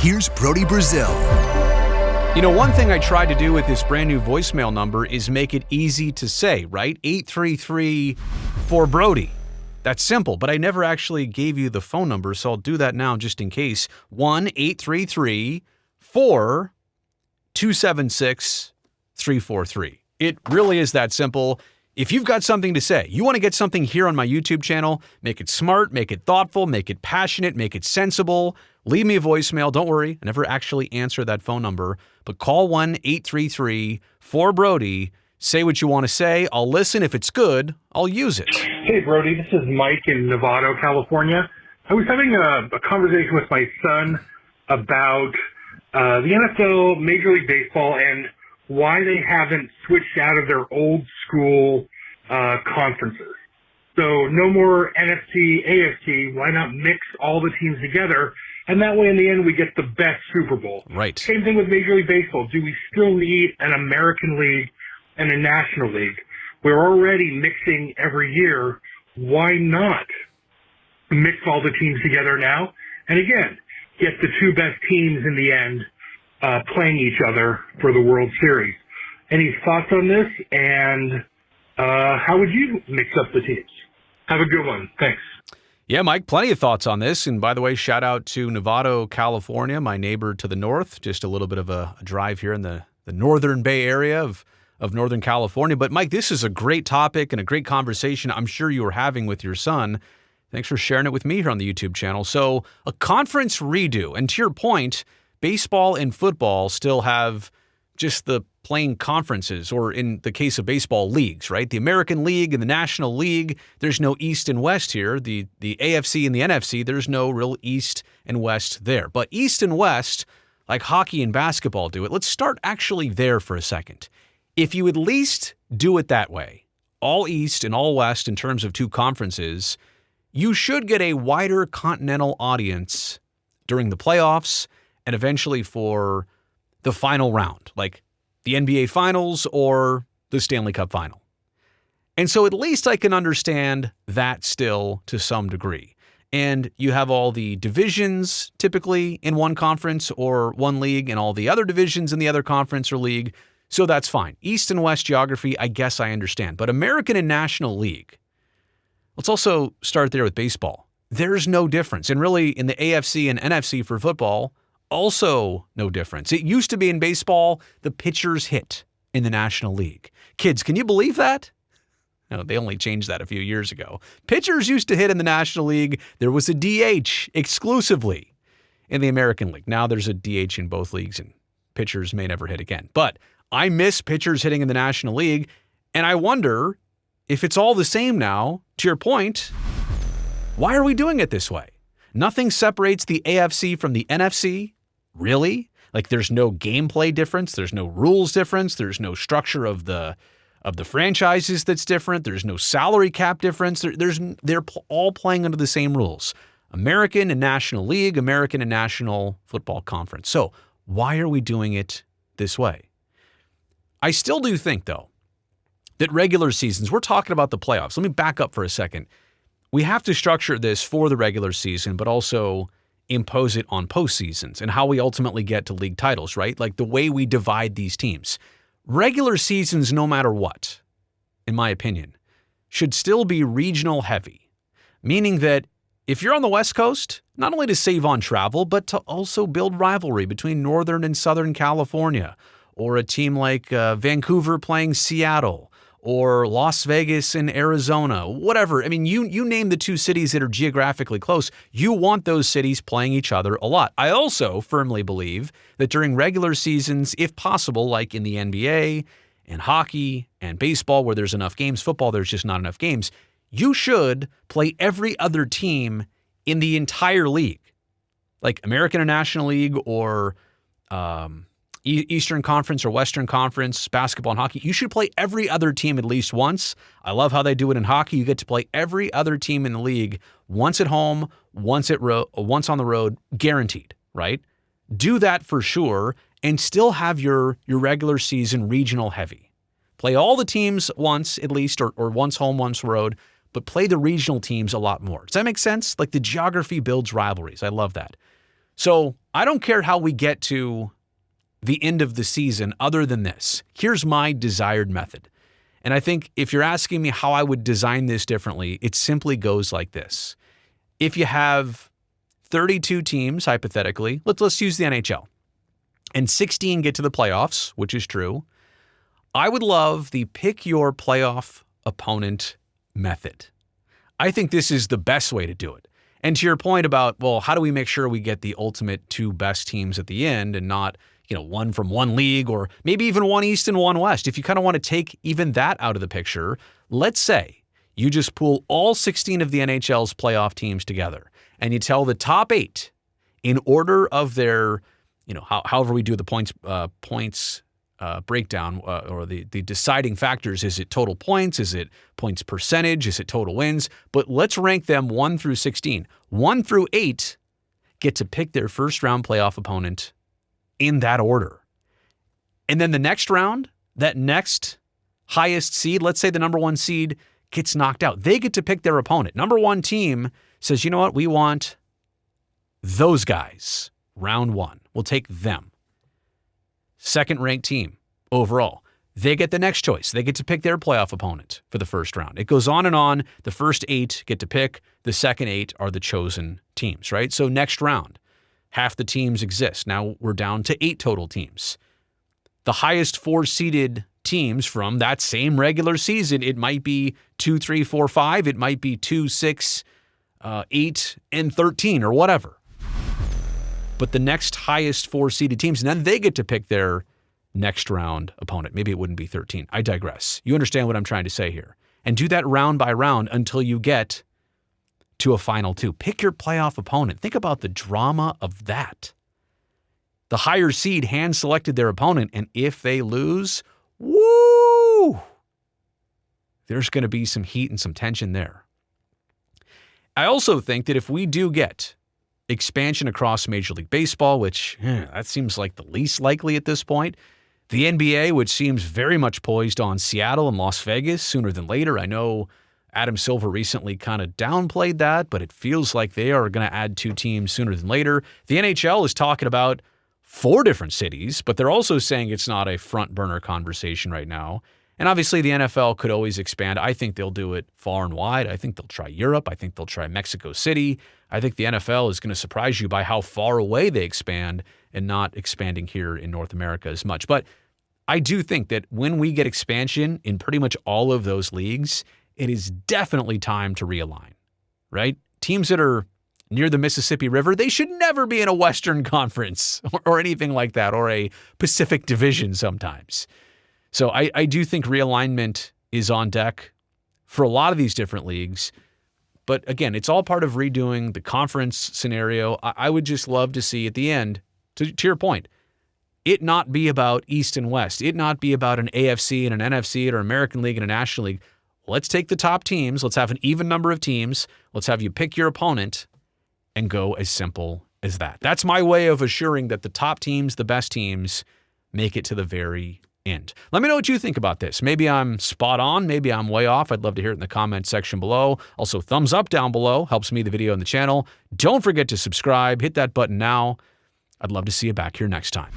here's Brody Brazil. You know, one thing I tried to do with this brand new voicemail number is make it easy to say, right? 833 for Brody. That's simple, but I never actually gave you the phone number, so I'll do that now just in case. 1-833-4-276-343. It really is that simple. If you've got something to say, you want to get something here on my YouTube channel, make it smart, make it thoughtful, make it passionate, make it sensible, leave me a voicemail. Don't worry, I never actually answer that phone number, but call 1-833-4-BRODY. Say what you want to say. I'll listen. If it's good, I'll use it. Hey, Brody. This is Mike in Novato, California. I was having a conversation with my son about the NFL, Major League Baseball, and why they haven't switched out of their old school conferences. So no more NFC, AFC. Why not mix all the teams together? And that way, in the end, we get the best Super Bowl. Right. Same thing with Major League Baseball. Do we still need an American League and a National League? We're already mixing every year. Why not mix all the teams together now? And again, get the two best teams in the end playing each other for the World Series. Any thoughts on this? And how would you mix up the teams? Have a good one. Thanks. Yeah, Mike, plenty of thoughts on this. And by the way, shout out to Novato, California, my neighbor to the north. Just a little bit of a drive here in the northern Bay Area of Northern California. But Mike, this is a great topic and a great conversation I'm sure you were having with your son. Thanks for sharing it with me here on the YouTube channel. So a conference redo. And to your point, baseball and football still have just the plain conferences, or in the case of baseball, leagues, right? The American League and the National League, there's no East and West here. The AFC and the NFC, there's no real East and West there. But East and West, like hockey and basketball do it, let's start actually there for a second. If you at least do it that way, all East and all West in terms of two conferences, you should get a wider continental audience during the playoffs and eventually for the final round, like the NBA Finals or the Stanley Cup Final. And so at least I can understand that still to some degree. And you have all the divisions typically in one conference or one league and all the other divisions in the other conference or league. So that's fine. East and West geography, I guess I understand. But American and National League, let's also start there with baseball. There's no difference. And really in the AFC and NFC for football, also no difference. It used to be in baseball, the pitchers hit in the National League. Kids, can you believe that? No, they only changed that a few years ago. Pitchers used to hit in the National League. There was a DH exclusively in the American League. Now there's a DH in both leagues and pitchers may never hit again. But I miss pitchers hitting in the National League, and I wonder if it's all the same now. To your point, why are we doing it this way? Nothing separates the AFC from the NFC, really? Like there's no gameplay difference, there's no rules difference, there's no structure of the franchises that's different, there's no salary cap difference. They're all playing under the same rules. American and National League, American and National Football Conference. So why are we doing it this way? I still do think, though, that regular seasons, we're talking about the playoffs. Let me back up for a second. We have to structure this for the regular season, but also impose it on postseasons and how we ultimately get to league titles, right? Like the way we divide these teams. Regular seasons, no matter what, in my opinion, should still be regional heavy, meaning that if you're on the West Coast, not only to save on travel, but to also build rivalry between Northern and Southern California, or a team like Vancouver playing Seattle, or Las Vegas and Arizona, whatever. I mean, you name the two cities that are geographically close, you want those cities playing each other a lot. I also firmly believe that during regular seasons, if possible, like in the NBA and hockey and baseball where there's enough games, football there's just not enough games, you should play every other team in the entire league, like American and National League or Eastern Conference or Western Conference, basketball and hockey. You should play every other team at least once. I love how they do it in hockey. You get to play every other team in the league once at home, once on the road, guaranteed, right? Do that for sure and still have your regular season regional heavy. Play all the teams once at least, or once home, once road, but play the regional teams a lot more. Does that make sense? Like the geography builds rivalries. I love that. So I don't care how we get to the end of the season other than this. Here's my desired method. And I think if you're asking me how I would design this differently, it simply goes like this. If you have 32 teams, hypothetically, let's use the NHL, and 16 get to the playoffs, which is true, I would love the pick your playoff opponent method. I think this is the best way to do it. And to your point about, well, how do we make sure we get the ultimate two best teams at the end and not, one from one league or maybe even one East and one West? If you kind of want to take even that out of the picture, let's say you just pool all 16 of the NHL's playoff teams together and you tell the top 8 in order of their, however we do the points breakdown or the deciding factors. Is it total points? Is it points percentage? Is it total wins? But let's rank them 1 through 16. 1 through 8 get to pick their first round playoff opponent in that order. And then the next round, that next highest seed, let's say the number 1 seed gets knocked out. They get to pick their opponent. Number 1 team says, you know what? We want those guys. Round 1. We'll take them. Second ranked team overall, they get the next choice. They get to pick their playoff opponent for the first round. It goes on and on. The first 8 get to pick. The second 8 are the chosen teams, right? So next round, half the teams exist. Now we're down to 8 total teams. The highest 4 seeded teams from that same regular season, it might be 2, 3, 4, 5. It might be 2, 6, 8, and 13 or whatever. But the next highest 4 seeded teams, and then they get to pick their next round opponent. Maybe it wouldn't be 13. I digress. You understand what I'm trying to say here. And do that round by round until you get to a final 2. Pick your playoff opponent. Think about the drama of that. The higher seed hand selected their opponent, and if they lose, woo! There's going to be some heat and some tension there. I also think that if we do get expansion across Major League Baseball, which that seems like the least likely at this point. The NBA, which seems very much poised on Seattle and Las Vegas sooner than later. I know Adam Silver recently kind of downplayed that, but it feels like they are going to add 2 teams sooner than later. The NHL is talking about 4 different cities, but they're also saying it's not a front burner conversation right now. And obviously the NFL could always expand. I think they'll do it far and wide. I think they'll try Europe. I think they'll try Mexico City. I think the NFL is going to surprise you by how far away they expand and not expanding here in North America as much. But I do think that when we get expansion in pretty much all of those leagues, it is definitely time to realign, right? Teams that are near the Mississippi River, they should never be in a Western Conference or anything like that, or a Pacific Division sometimes. So I do think realignment is on deck for a lot of these different leagues. But again, it's all part of redoing the conference scenario. I would just love to see at the end, to your point, it not be about East and West. It not be about an AFC and an NFC or American League and a National League. Let's take the top teams. Let's have an even number of teams. Let's have you pick your opponent and go as simple as that. That's my way of assuring that the top teams, the best teams, make it to the very end. Let me know what you think about this. Maybe I'm spot on. Maybe I'm way off. I'd love to hear it in the comment section below. Also, thumbs up down below helps me, the video, and the channel. Don't forget to subscribe. Hit that button now. I'd love to see you back here next time.